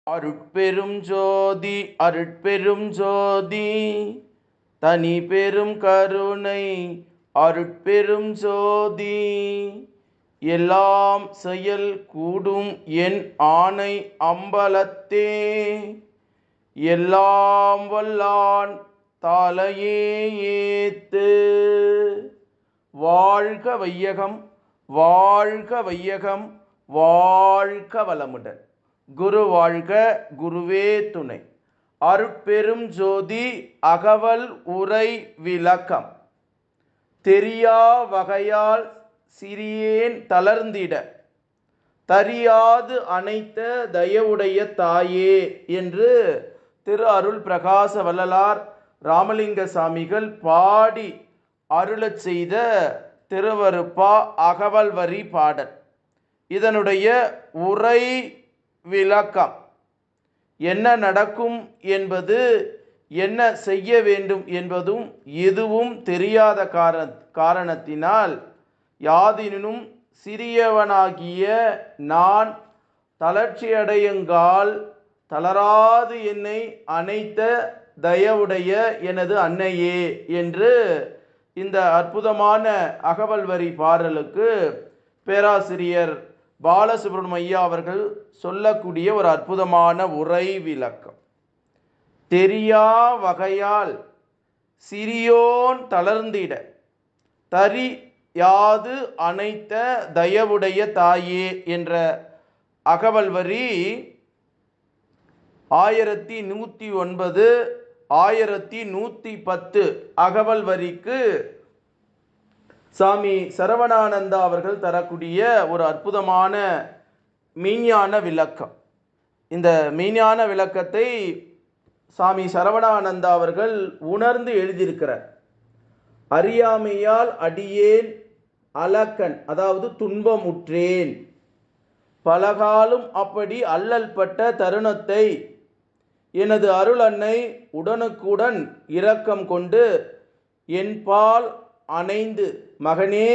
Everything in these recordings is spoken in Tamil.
அருட்பெரும் ஜோதி அருட்பெரும் ஜோதி தனி பெரும் கருணை அருட்பெரும் ஜோதி எல்லாம் செயல் கூடும் என் ஆணை அம்பலத்தே எல்லாம் வல்லான் தாளையே ஏத்து. வாழ்க வையகம் வாழ்க வையகம் வாழ்க வளமுடன். குரு வாழ்க குருவே துணை. அருட்பெரும் ஜோதி அகவல் உரை விளக்கம். தெரியா வகையால் சிறியேன் தளர்ந்திட தரியாது அனைத்த தயவுடைய தாயே என்று திரு அருள் பிரகாச வள்ளலார் ராமலிங்க சாமிகள் பாடி அருளச் செய்த திருவருப்பா அகவல் வரி பாடல். இதனுடைய உரை விளக்கம். என்ன நடக்கும் என்பது, என்ன செய்ய வேண்டும் என்பதும் எதுவும் தெரியாத காரணத்தினால் யாதினும் சிறியவனாகிய நான் தளர்ச்சியடையுங்கால் தளராது என்னை அனைத்த தயவுடைய எனது அன்னையே என்று இந்த அற்புதமான அகவல் வரி பாடலுக்கு பேராசிரியர் பாலசுப்ரமணியம் ஐயா அவர்கள் சொல்லக்கூடிய ஒரு அற்புதமான உரை விளக்கம். தெரியா வகையால் சிறியோன் தளர்ந்திட தரியாது அனைத்த தயவுடைய தாயே என்ற அகவல் வரி 1109 1110 அகவல் வரிக்கு சாமி சரவணானந்தா அவர்கள் தரக்கூடிய ஒரு அற்புதமான மெய்ஞான விளக்கம். இந்த மெய்ஞான விளக்கத்தை சாமி சரவணானந்தா அவர்கள் உணர்ந்து எழுதியிருக்கிறார். அறியாமையால் அடியேன் அலக்கன், அதாவது துன்பமுற்றேன். பலகாலும் அப்படி அல்லல் பட்ட தருணத்தை எனது அருள் அன்னை உடனுக்குடன் இரக்கம் கொண்டு என்பால் அணைந்து, மகனே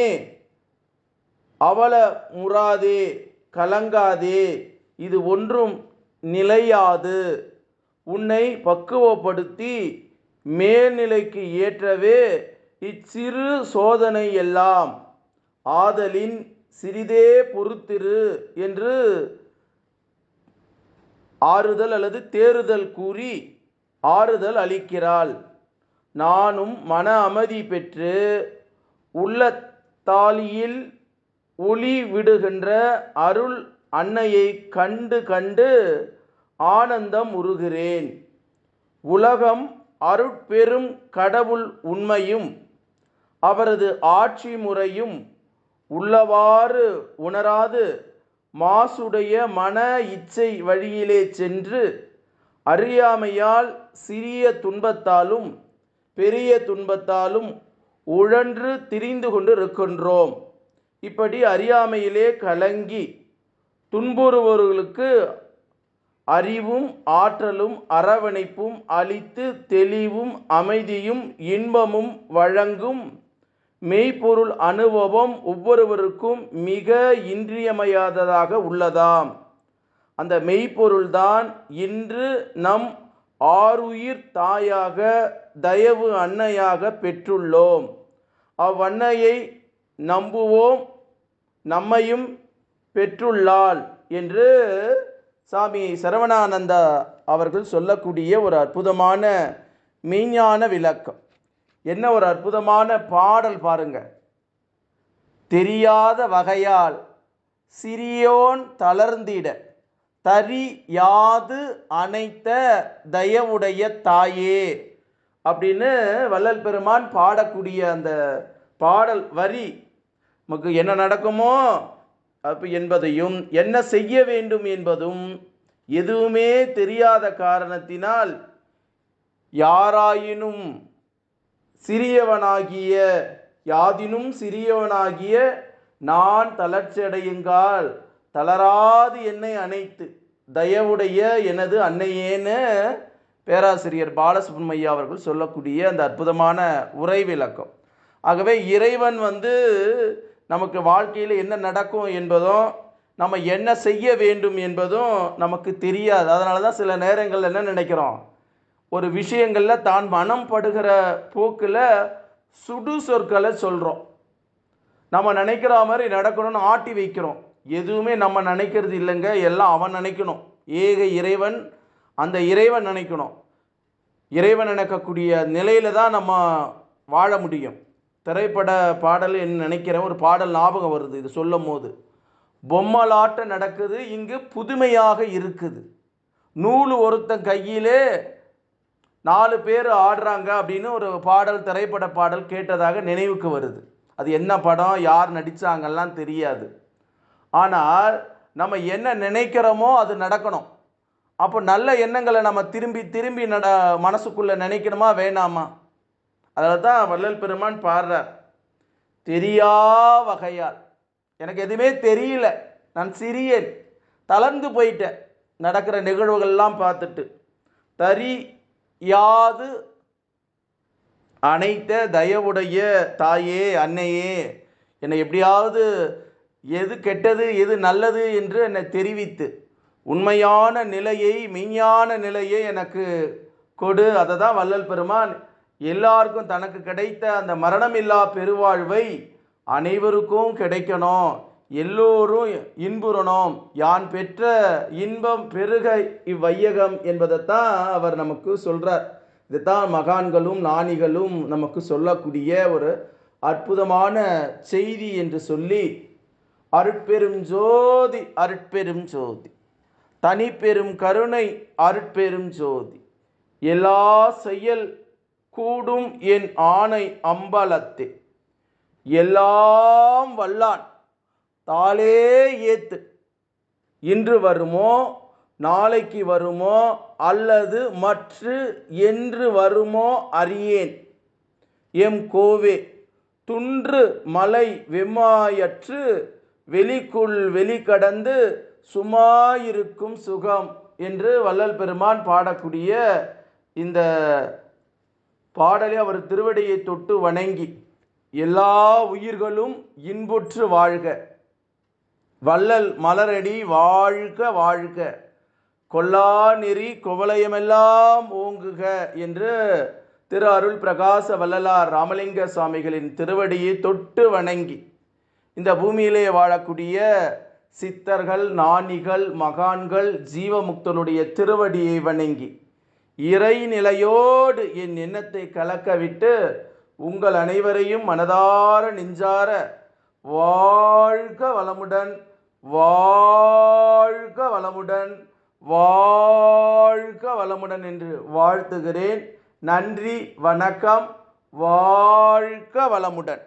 அவல முறாதே, கலங்காதே, இது ஒன்றும் நிலையாது, உன்னை பக்குவப்படுத்தி மேல்நிலைக்கு ஏற்றவே இச்சிறு சோதனை எல்லாம், ஆதலின் சிறிதே பொறுத்திரு என்று ஆறுதல் அல்லது தேறுதல் கூறி ஆறுதல் அளிக்கிறாள். நானும் மன அமைதி பெற்று உள்ளத்தாலியில் ஒளி விடுகின்ற அருள் அன்னையை கண்டு கண்டு ஆனந்தம் உருகிறேன். உலகம் அருட்பெரும் கடவுள் உண்மையும் அவரது ஆட்சி முறையும் உள்ளவாறு உணராது மாசுடைய மன இச்சை வழியிலே சென்று அறியாமையால் சிறிய துன்பத்தாலும் பெரிய துன்பத்தாலும் உழன்று திரிந்து கொண்டு இருக்கின்றோம். இப்படி அறியாமையிலே கலங்கி துன்புறுபவர்களுக்கு அறிவும் ஆற்றலும் அரவணைப்பும் அளித்து தெளிவும் அமைதியும் இன்பமும் வழங்கும் மெய்ப்பொருள் அனுபவம் ஒவ்வொருவருக்கும் மிக இன்றியமையாததாக உள்ளதாம். அந்த மெய்ப்பொருள்தான் இன்று நம் ஆருயிர் தாயாக தயவு அன்னையாக பெற்றுள்ளோம். அவ்வன்னையை நம்புவோம், நம்மையும் பெற்றுள்ளாள் என்று சாமி சரவணானந்தா அவர்கள் சொல்லக்கூடிய ஒரு அற்புதமான மெய்ஞான விளக்கம். என்ன ஒரு அற்புதமான பாடல் பாருங்க. தெரியாத வகையால் சிறியோன் தளர்ந்திட தரியாது அனைத்த தயவுடைய தாயே அப்படின்னு வள்ளல் பெருமான் பாடக்கூடிய அந்த பாடல் வரி நமக்கு என்ன நடக்குமோ என்பதையும் என்ன செய்ய வேண்டும் என்பதும் எதுவுமே தெரியாத காரணத்தினால் யாராயினும் சிறியவனாகிய யாதினும் சிறியவனாகிய நான் தளர்ச்சியடையுங்கால் தளராது என்னை அனைத்து தயவுடைய எனது அன்னையேன்னு பேராசிரியர் பாலசுப்ரமணியம் ஐயா அவர்கள் சொல்லக்கூடிய அந்த அற்புதமான உரை விளக்கம். ஆகவே இறைவன் நமக்கு வாழ்க்கையில் என்ன நடக்கும் என்பதும் நம்ம என்ன செய்ய வேண்டும் என்பதும் நமக்கு தெரியாது. அதனால தான் சில நேரங்கள்ல என்ன நினைக்கிறோம், ஒரு விஷயங்களில் தான் மனம் படுகிற போக்கில் சுடு சொற்களை சொல்கிறோம். நம்ம நினைக்கிற மாதிரி நடக்கணும்னு ஆட்டி வைக்கிறோம். எதுவுமே நம்ம நினைக்கிறது இல்லைங்க, எல்லாம் அவன் நினைக்கணும். ஏக இறைவன், அந்த இறைவன் நினைக்கணும். இறைவன் நினைக்கக்கூடிய நிலையில தான் நம்ம வாழ முடியும். திரைப்பட பாடல் என்ன நினைக்கிறேன், ஒரு பாடல் ஞாபகம் வருது இது சொல்லும் போது. பொம்மலாட்ட நடக்குது இங்கு புதுமையாக இருக்குது, நூல் ஒருத்தன் கையிலே 4 பேர் ஆடுறாங்க அப்படின்னு ஒரு பாடல், திரைப்பட பாடல் கேட்டதாக நினைவுக்கு வருது. அது என்ன படம், யார் நடித்தாங்கலாம் தெரியாது. ஆனால் நம்ம என்ன நினைக்கிறோமோ அது நடக்கணும். அப்போ நல்ல எண்ணங்களை நம்ம திரும்பி திரும்பி மனசுக்குள்ளே நினைக்கணுமா வேணாமா? அதில் தான் வள்ளல் பெருமான் பாடுறார், தெரியா வகையால். எனக்கு எதுவுமே தெரியல, நான் சிறியேன், தளர்ந்து போயிட்டேன் நடக்கிற நிகழ்வுகள்லாம் பார்த்துட்டு. தரி யாது அனைத்த தயவுடைய தாயே, அன்னையே, என்னை எப்படியாவது எது கெட்டது எது நல்லது என்று என்னை தெரிவித்து உண்மையான நிலையை, மெய்ஞான நிலையை எனக்கு கொடு. அதை தான் வள்ளல் பெருமான் எல்லாருக்கும் தனக்கு கிடைத்த அந்த மரணமில்லா பெருவாழ்வை அனைவருக்கும் கிடைக்கணும், எல்லோரும் இன்புறணும், யான் பெற்ற இன்பம் பெருக இவ்வையகம் என்பதைத்தான் அவர் நமக்கு சொல்கிறார். இதுதான் மகான்களும் ஞானிகளும் நமக்கு சொல்லக்கூடிய ஒரு அற்புதமான செய்தி என்று சொல்லி, அருட்பெரும் ஜோதி அருட்பெரும் ஜோதி, தனிப்பெரும் கருணை அருட்பெரும் ஜோதி, எல்லா செயல் கூடும் என் ஆணை அம்பலத்தே, எல்லாம் வல்லான் தாளே ஏத்து, இன்று வருமோ நாளைக்கு வருமோ அல்லது மற்று என்று வருமோ அறியேன், எம் கோவே துன்று மலை வெம்மாயற்று வெளிக்குள் வெளிக்கடந்து சும்மாயிருக்கும் சுகம் என்று வள்ளல் பெருமான் பாடக்கூடிய இந்த பாடலை அவர் திருவடியை தொட்டு வணங்கி, எல்லா உயிர்களும் இன்புற்று வாழ்க, வள்ளல் மலரடி வாழ்க வாழ்க, கொல்லா நெறி குவலயமெல்லாம் ஓங்குக என்று திரு அருள் பிரகாச வள்ளலார் ராமலிங்க சுவாமிகளின் திருவடியை தொட்டு வணங்கி, இந்த பூமியிலே வாழக்கூடிய சித்தர்கள், ஞானிகள், மகான்கள், ஜீவமுக்தனுடைய திருவடியை வணங்கி இறைநிலையோடு என் எண்ணத்தை கலக்கவிட்டு உங்கள் அனைவரையும் மனதார நெஞ்சார வாழ்க வளமுடன், வாழ்க வளமுடன், வாழ்க வளமுடன் என்று வாழ்த்துகிறேன். நன்றி, வணக்கம், வாழ்க வளமுடன்.